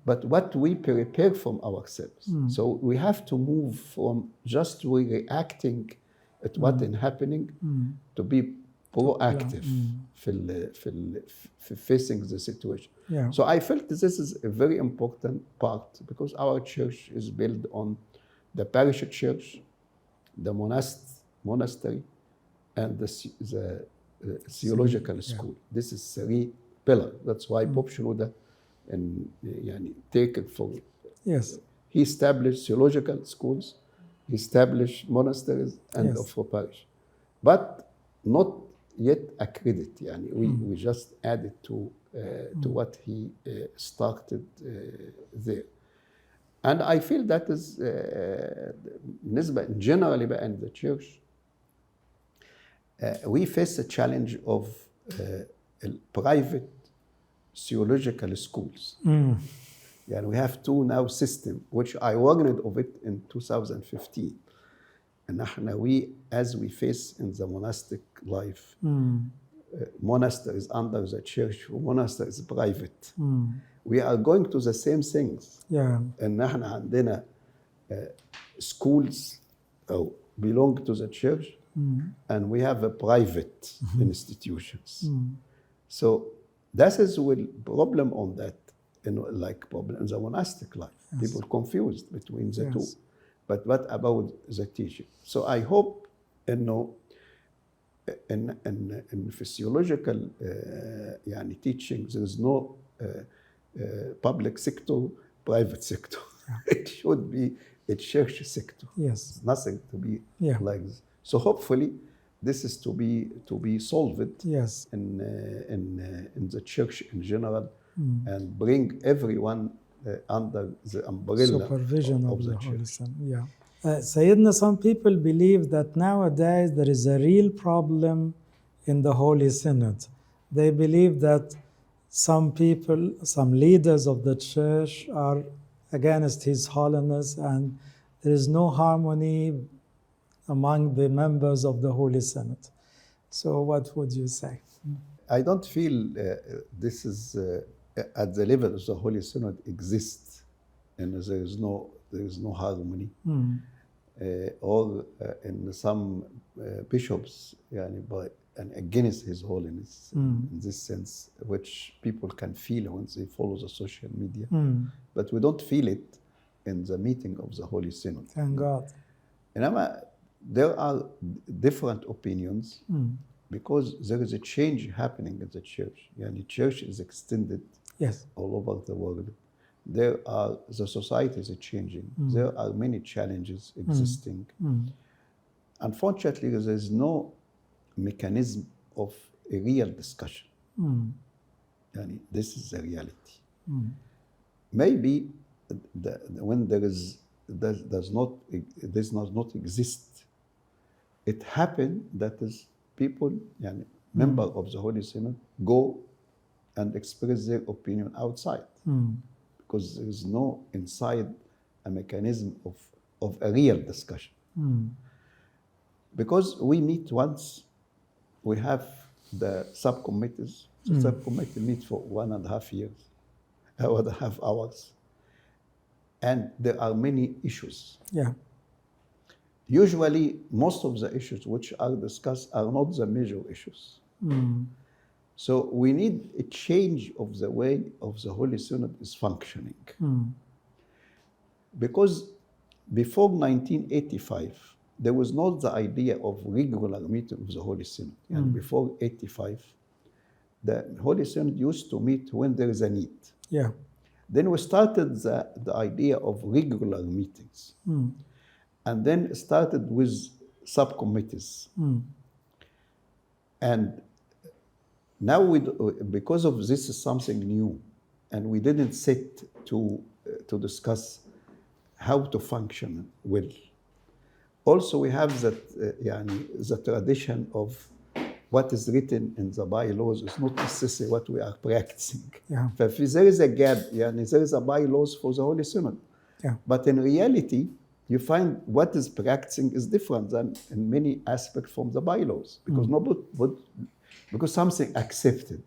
But what we prepare from ourselves. So we have to move from just reacting at what is happening to be proactive facing the situation. So I felt this is a very important part because our church is built on the parish church, the monastery, and the theological school. This is 3 pillars. That's why Pope Shenouda take it for. Yes. He established theological schools, he established monasteries and for parish, but not yet accredited. We just added to what he started there. And I feel that is generally in the church, we face a challenge of private theological schools. We have 2 now systems, which I warned of it in 2015. And we face in the monastic life, monastery is under the church, monastery is private. We are going to the same things. And نحن عندنا schools belong to the church, and we have a private institutions. So that is a problem on that, problem in the monastic life. People confused between the two. But what about the teaching? So I hope, in physiological teaching, there is no public sector, private sector. It should be a church sector. Yes. Nothing to be like this. So hopefully, this is to be solved in the church in general, and bring everyone under the umbrella supervision of the Holy church. Son. Sayyidina, some people believe that nowadays there is a real problem in the Holy Synod. They believe that some people, some leaders of the church are against His Holiness, and there is no harmony among the members of the Holy Synod. So what would you say? I don't feel this is at the level of the Holy Synod exists, and there is no harmony. Or in some bishops, and against His Holiness in this sense, which people can feel when they follow the social media. But we don't feel it in the meeting of the Holy Synod. Thank God. There are different opinions because there is a change happening in the church. The church is extended Yes. all over the world. The society is changing. There are many challenges existing. Unfortunately, there is no mechanism of a real discussion. This is the reality. Maybe when does not exist, it happened that is people, member of the Holy Synod, go and express their opinion outside. Because there is no inside a mechanism of a real discussion. Because we meet once, we have the subcommittees. The subcommittee meets for 1.5 years, 1.5 hours. And there are many issues. Yeah. Usually, most of the issues which are discussed are not the major issues. So we need a change of the way of the Holy Synod is functioning. Because before 1985, there was not the idea of regular meeting of the Holy Synod. And before 85, the Holy Synod used to meet when there is a need. Yeah. Then we started the idea of regular meetings. And then started with subcommittees. And now, because of this is something new, and we didn't sit to discuss how to function well. Also, we have the tradition of what is written in the bylaws is not necessarily what we are practicing. Yeah. If there is a gap, there is a bylaws for the Holy Synod. Yeah. But in reality, you find what is practicing is different than in many aspects from the bylaws, because because something accepted.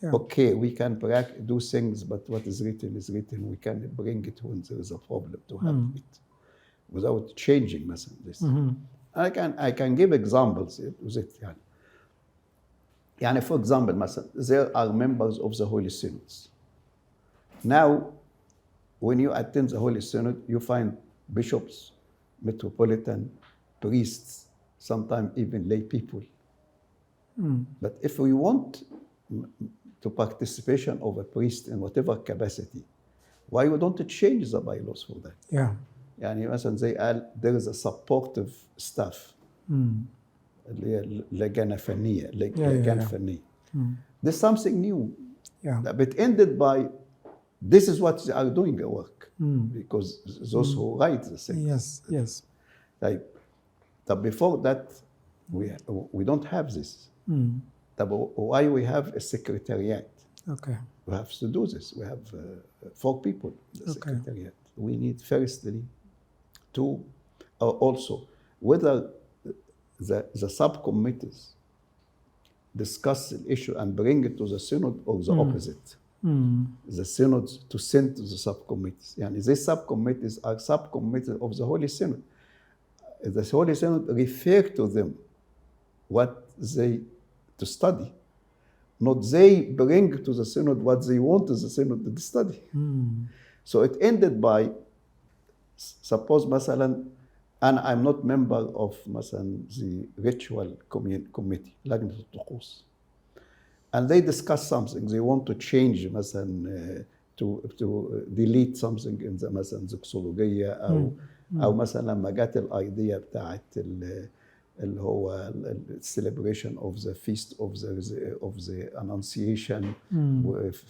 Yeah. Okay, we can do things, but what is written is written. We can bring it when there is a problem to have it without changing this. I can give examples with it. For example, there are members of the Holy Synods. Now, when you attend the Holy Synod, you find bishops, metropolitan, priests, sometimes even lay people. But if we want to participation of a priest in whatever capacity, why we don't change the bylaws for that? Yeah. There is a supportive staff. لجنة فنية. There's something new. Yeah. But ended by, this is what they are doing the work. Because those who write the things. Yes. But before that, we don't have this. Why we have a secretariat? Okay. We have to do this. We have 4 people in the secretariat. We need firstly to also whether the subcommittees discuss the issue and bring it to the Synod or the opposite. The Synod to send to the subcommittees. These subcommittees are subcommittees of the Holy Synod. The Holy Synod refer to them what they to study. Not they bring to the Synod what they want the Synod to study. So it ended by, suppose, and I'm not member of the ritual committee, لجنة الطقوس. And they discuss something, they want to change to delete something in the زكسولوجية أو مثلا لما جت الايديا بتاعت اللي هو celebration of the feast of the Annunciation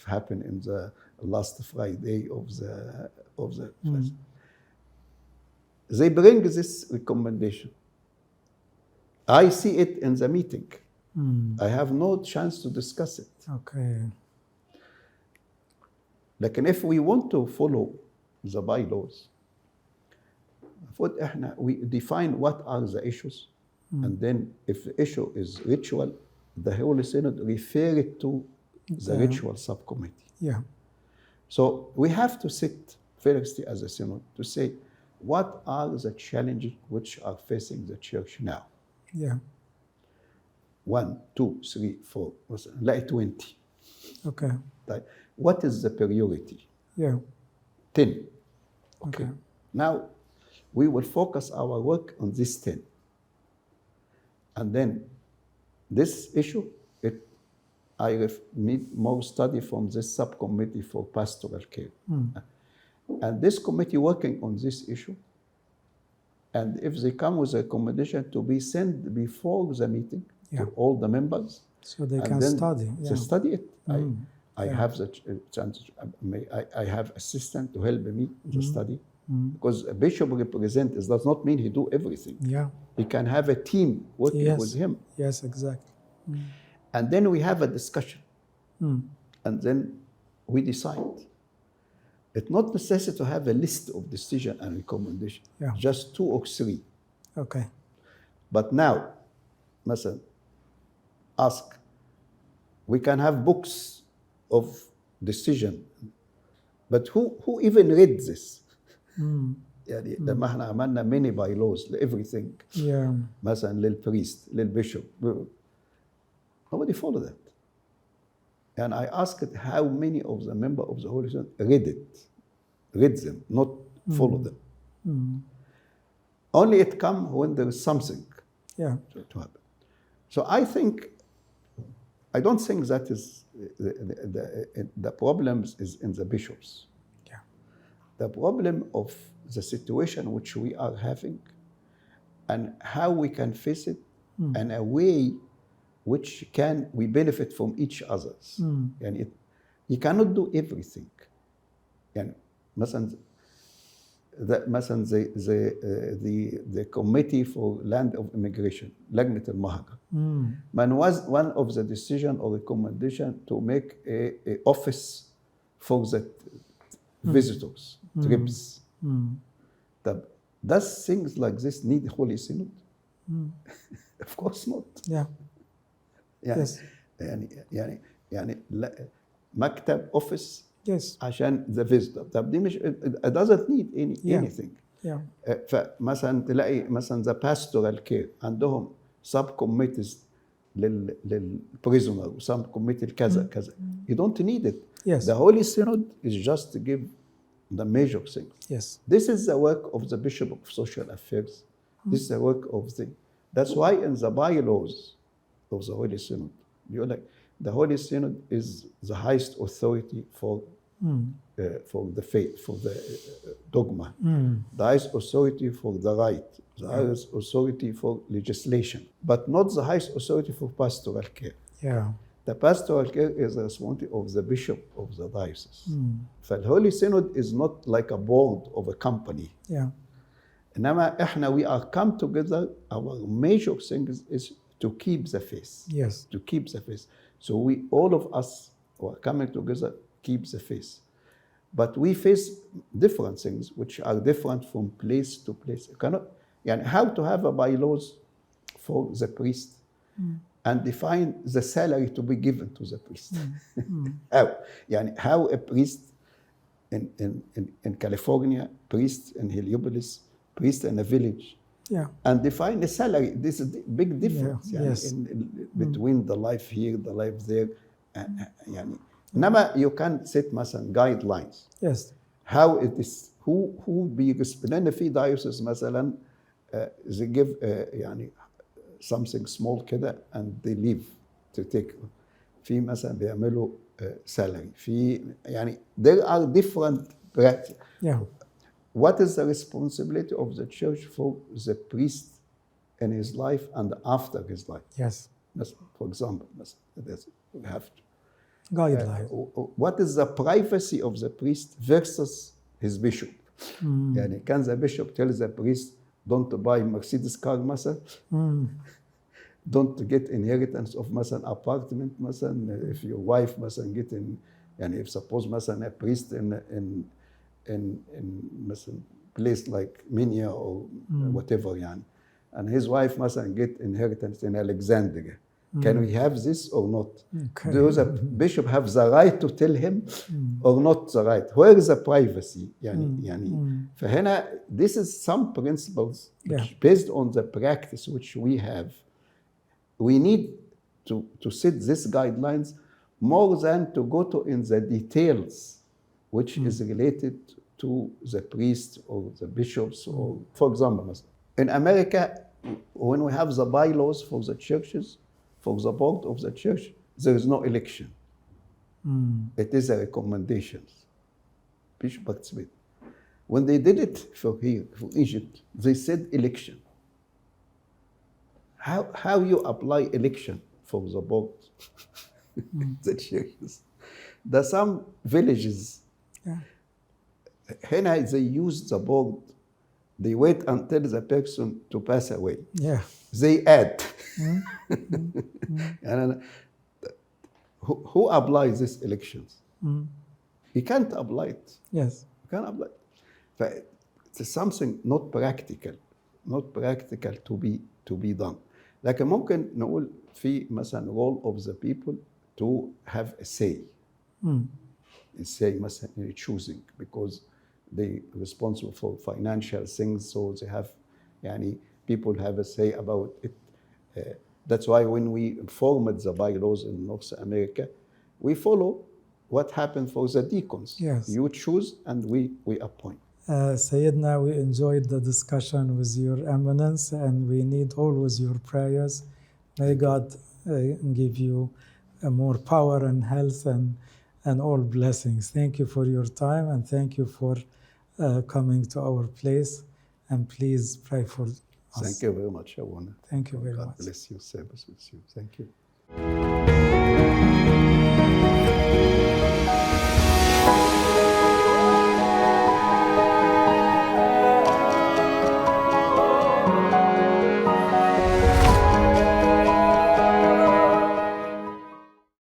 happened in the last Friday of the fast. They bring this recommendation. I see it in the meeting. I have no chance to discuss it. Okay. لكن if we want to follow the bylaws, we define what are the issues, and then if the issue is ritual, the Holy Synod refer it to the ritual subcommittee. Yeah. So we have to sit first as a Synod to say, what are the challenges which are facing the church now? Yeah. 1, 2, 3, 4, like 20. Okay. What is the priority? Yeah. 10. Okay. Now, we will focus our work on these 10. And then this issue, I need more study from this subcommittee for pastoral care. And this committee working on this issue, and if they come with a recommendation to be sent before the meeting to all the members, so they can study. To study it. I have the chance. I have assistant to help me to study, because a bishop represents does not mean he do everything. Yeah, he can have a team working with him. Yes, exactly. And then we have a discussion, and then we decide. It's not necessary to have a list of decision and recommendation. Just 2 or 3. Okay. But now, مثلا, ask. We can have books of decision, but who even read this? يعني لما احنا عملنا many bylaws everything. مثلا للpriest, للbishop. Nobody followed that. And I asked how many of the members of the Holy Synod read them, not follow them. Only it comes when there is something to happen. So I don't think that is the problem is in the bishops. The problem of the situation which we are having and how we can face it in a way which we benefit from each others. And you cannot do everything. And مثلا the committee for land of immigration, لجنة المهجر, was one of the decision or recommendation to make a office for the visitors, trips. Does things like this need Holy Synod? Of course not. يعني مكتب office عشان the visitor. طب دي مش it doesn't need anything. فمثلا تلاقي مثلا the pastoral care عندهم sub committees للprisoner و sub committee كذا كذا. You don't need it. The Holy Synod is just to give the major things. This is the work of the Bishop of Social Affairs. This is the work of that's why in the bylaws of the Holy Synod, the Holy Synod is the highest authority for the faith, for the dogma, the highest authority for the right, the highest authority for legislation, but not the highest authority for pastoral care. The pastoral care is the responsibility of the bishop of the diocese. The Holy Synod is not like a board of a company. إنما إحنا we are come together. Our major thing is to keep the faith. To keep the faith. So all of us who are coming together keep the faith. But we face different things which are different from place to place. You cannot, how to have a bylaws for the priest and define the salary to be given to the priest. How a priest in California, priest in Heliopolis, priest in a village, and define the salary. This is a big difference between the life here, the life there. إنما you can set مثلا guidelines. How it is who be لأن في diocese مثلا they give something small كده and they leave to take. في مثلا بيعملوا salary. في there are different practices. What is the responsibility of the church for the priest in his life and after his life? For example, we have to. Guideline. What is the privacy of the priest versus his bishop? Can the bishop tell the priest, don't buy Mercedes car مثلا? Don't get inheritance of مثلا apartment مثلا? If your wife مثلا get in, if suppose مثلا a priest in مثلا place like Minya or whatever and his wife مثلا get inheritance in Alexandria. Can we have this or not? Does a bishop have the right to tell him or not the right? Where is the privacy? فهنا this is some principles which based on the practice which we have. We need to set these guidelines more than to go to in the details which is related to the priests or the bishops, or, for example, in America, when we have the bylaws for the churches, for the board of the church, there is no election. It is a recommendation. Bishop participate. When they did it for here, for Egypt, they said election. How you apply election for the board? The churches. There are some villages. Here they use the board. They wait until the person to pass away. Yeah. They add. And who applies these elections? You can't apply it. Yes. You can't apply it. It's something not practical to be done. لكن ممكن نقول في مثلا role of the people to have a say. A say مثلا in choosing, because they responsible for financial things, so they have يعني people have a say about it. That's why when we formed the bylaws in North America, we follow what happened for the deacons. Yes. You choose and we appoint. Sayyidina, we enjoyed the discussion with Your Eminence, and we need always your prayers. May God give you more power and health and all blessings. Thank you for your time, and thank you for coming to our place. And please pray for us. Thank you very much, Awana. Thank you very God much. God bless you, service with you. Thank you.